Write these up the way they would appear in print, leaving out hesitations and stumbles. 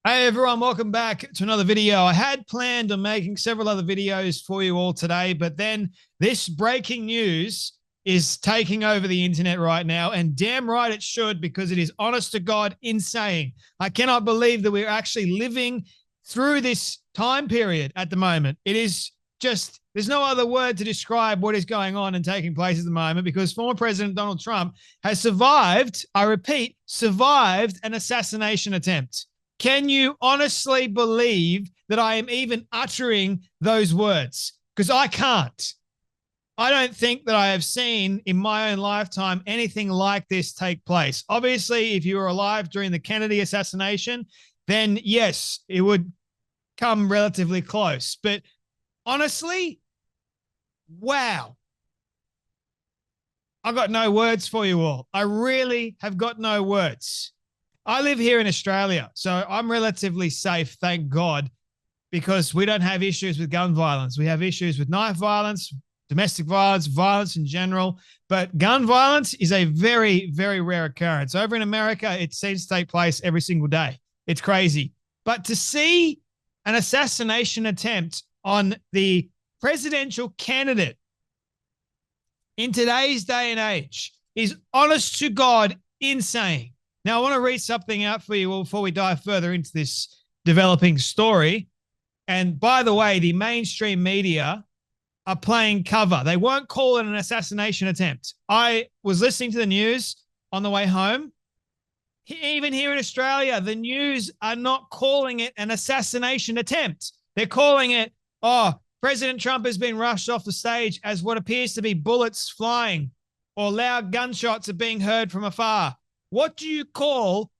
Hey everyone, welcome back to another video. I had planned on making several other videos for you all today, but then this breaking news is taking over the internet right now, and damn right it should, because it is honest to God insane. I cannot believe that we're actually living through this time period at the moment. It is just, there's no other word to describe what is going on and taking place at the moment, because former President Donald Trump has survived, I repeat, survived an assassination attempt. Can you honestly believe that I am even uttering those words? Because I can't. I don't think that I have seen in my own lifetime anything like this take place. Obviously, if you were alive during the Kennedy assassination, then yes, it would come relatively close. But honestly, wow. I've got no words for you all. I really have got no words. I live here in Australia, so I'm relatively safe, thank God, because we don't have issues with gun violence. We have issues with knife violence, domestic violence, violence in general, but gun violence is a very, very rare occurrence. Over in America, it seems to take place every single day. It's crazy. But to see an assassination attempt on the presidential candidate in today's day and age is, honest to God, insane. Now, I want to read something out for you before we dive further into this developing story. And by the way, the mainstream media are playing cover. They won't call it an assassination attempt. I was listening to the news on the way home. Even here in Australia, the news are not calling it an assassination attempt. They're calling it, oh, President Trump has been rushed off the stage as what appears to be bullets flying or loud gunshots are being heard from afar. What do you call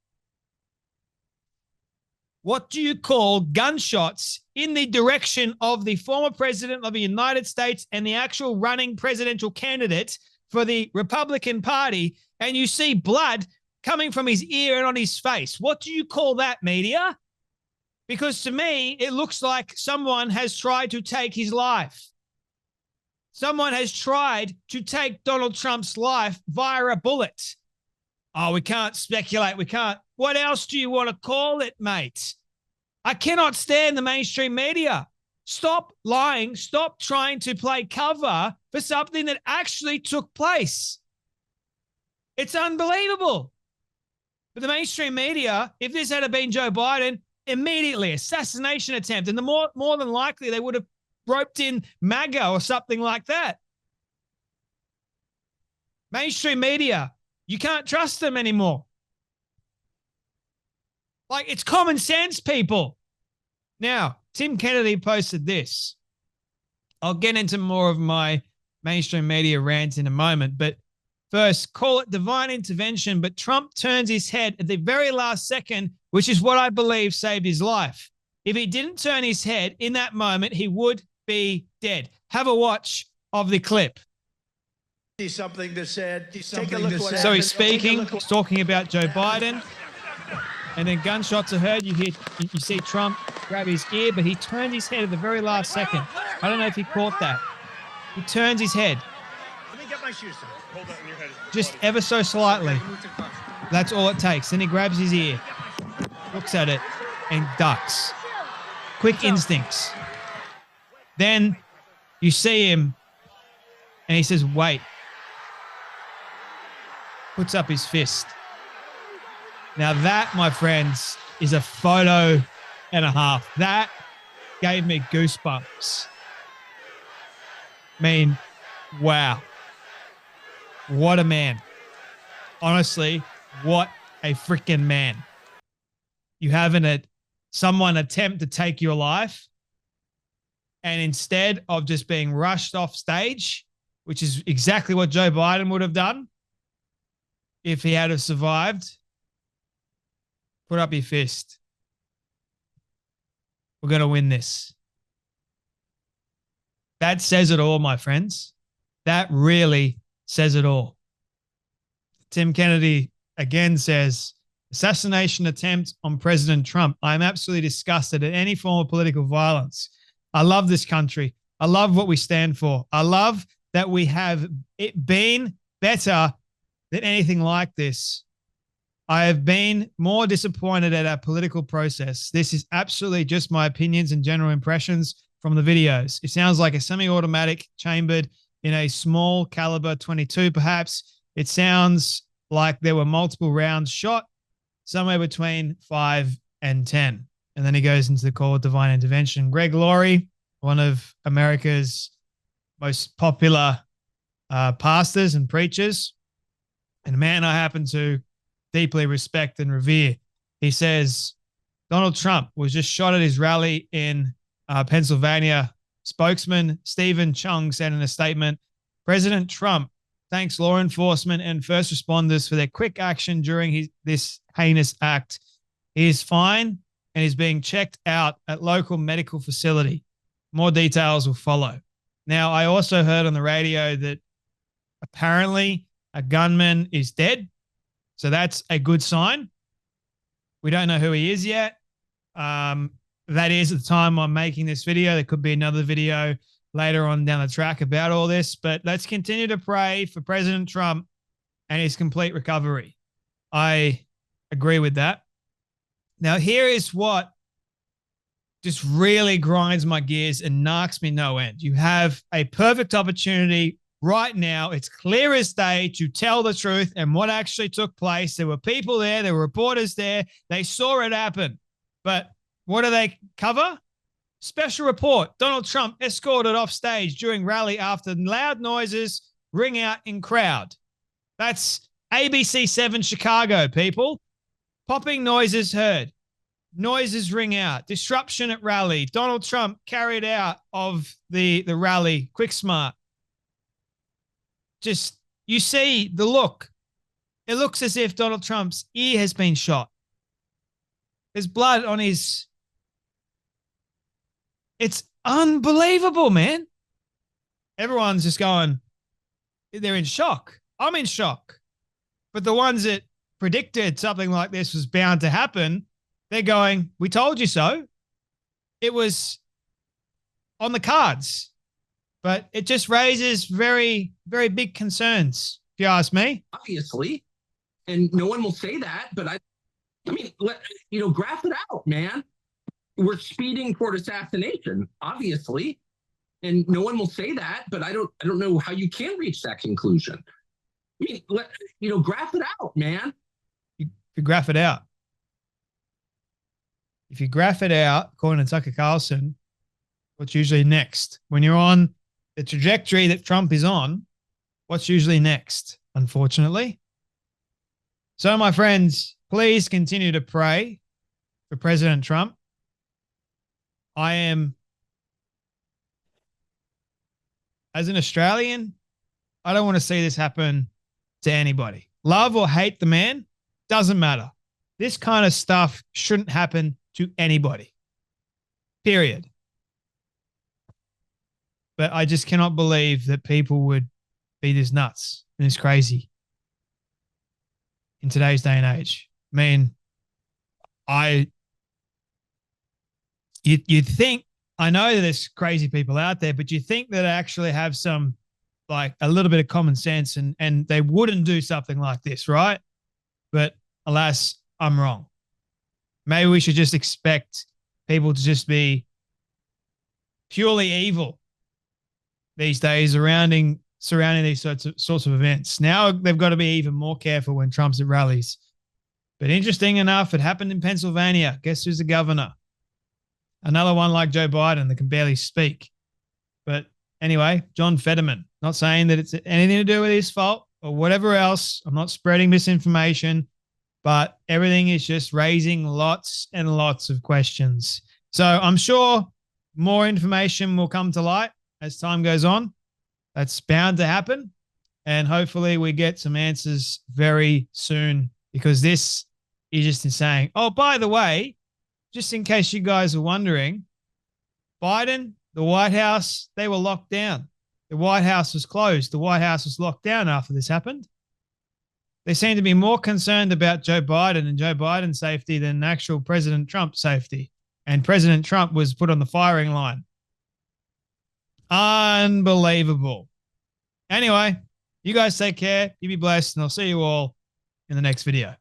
gunshots in the direction of the former president of the United States and the actual running presidential candidate for the Republican Party, and you see blood coming from his ear and on his face? What do you call that, media? Because to me, it looks like someone has tried to take his life. Someone has tried to take Donald Trump's life via a bullet. Oh, we can't speculate. We can't. What else do you want to call it, mate? I cannot stand the mainstream media. Stop lying. Stop trying to play cover for something that actually took place. It's unbelievable. But the mainstream media, if this had been Joe Biden, immediately assassination attempt. And the more than likely they would have roped in MAGA or something like that. Mainstream media, you can't trust them anymore. Like, it's common sense, people. Now, Tim Kennedy posted this. I'll get into more of my mainstream media rant in a moment, but first, call it divine intervention, but Trump turns his head at the very last second, which is what I believe saved his life. If he didn't turn his head in that moment, he would be dead. Have a watch of the clip. Something that said, take a look what so he's speaking, he's talking about Joe Biden, and then gunshots are heard. You see Trump grab his ear, but he turned his head at the very last second. I don't know if he caught that. He turns his head. Let me get my shoes on. Hold on, your head is just ever so slightly. That's all it takes. Then he grabs his ear, looks at it, and ducks. Quick instincts. Then you see him, and he says, wait. Puts up his fist. Now that, my friends, is a photo and a half. That gave me goosebumps. I mean, wow. What a man. Honestly, what a freaking man. You have someone attempt to take your life, and instead of just being rushed off stage, which is exactly what Joe Biden would have done if he had have survived, put up your fist. We're going to win this. That says it all, my friends. That really says it all. Tim Kennedy again says, assassination attempt on President Trump. I'm absolutely disgusted at any form of political violence. I love this country. I love what we stand for. I love that we have it been better than anything like this. I have been more disappointed at our political process. This is absolutely just my opinions and general impressions from the videos. It sounds like a semi-automatic chambered in a small caliber 22, perhaps. It sounds like there were multiple rounds shot, somewhere between 5 and 10. And then he goes into the call of divine intervention. Greg Laurie, one of America's most popular pastors and preachers, and a man I happen to deeply respect and revere. He says Donald Trump was just shot at his rally in Pennsylvania. Spokesman Stephen Chung said in a statement, President Trump thanks law enforcement and first responders for their quick action during this heinous act. He is fine and is being checked out at local medical facility. More details will follow. Now, I also heard on the radio that apparently a gunman is dead. So that's a good sign. We don't know who he is yet. That is at the time I'm making this video. There could be another video later on down the track about all this, but let's continue to pray for President Trump and his complete recovery. I agree with that. Now, here is what just really grinds my gears and knocks me no end. You have a perfect opportunity right now. It's clear as day to tell the truth and what actually took place. There were people there. There were reporters there. They saw it happen. But what do they cover? Special report. Donald Trump escorted off stage during rally after loud noises ring out in crowd. That's ABC 7 Chicago, people. Popping noises heard. Noises ring out. Disruption at rally. Donald Trump carried out of the rally. Quick smart. Just, you see the look. It looks as if Donald Trump's ear has been shot. There's blood on his... It's unbelievable, man. Everyone's just going, they're in shock. I'm in shock. But the ones that predicted something like this was bound to happen, they're going, we told you so. It was on the cards. But it just raises very, very big concerns, if you ask me. Obviously. And no one will say that, but I mean, graph it out, man. We're speeding toward assassination, obviously. And no one will say that, but I don't know how you can reach that conclusion. I mean, graph it out, man. If you graph it out. If you graph it out, according to Tucker Carlson, what's usually next? When you're on the trajectory that Trump is on, what's usually next, unfortunately? So, my friends, please continue to pray for President Trump. I am, as an Australian, I don't want to see this happen to anybody. Love or hate the man, doesn't matter. This kind of stuff shouldn't happen to anybody. Period. But I just cannot believe that people would be this nuts and this crazy in today's day and age. I mean, you'd think, I know that there's crazy people out there, but you think that they actually have some, like, a little bit of common sense and they wouldn't do something like this, right? But alas, I'm wrong. Maybe we should just expect people to just be purely evil these days surrounding these sorts of events. Now they've got to be even more careful when Trump's at rallies. But interesting enough, it happened in Pennsylvania. Guess who's the governor? Another one like Joe Biden that can barely speak. But anyway, John Fetterman. Not saying that it's anything to do with his fault or whatever else. I'm not spreading misinformation, but everything is just raising lots and lots of questions. So I'm sure more information will come to light as time goes on. That's bound to happen. And hopefully we get some answers very soon, because this is just insane. Oh, by the way, just in case you guys are wondering, Biden, the White House, they were locked down. The White House was closed. The White House was locked down after this happened. They seem to be more concerned about Joe Biden and Joe Biden's safety than actual President Trump's safety. And President Trump was put on the firing line. Unbelievable. Anyway, you guys take care. You be blessed, and I'll see you all in the next video.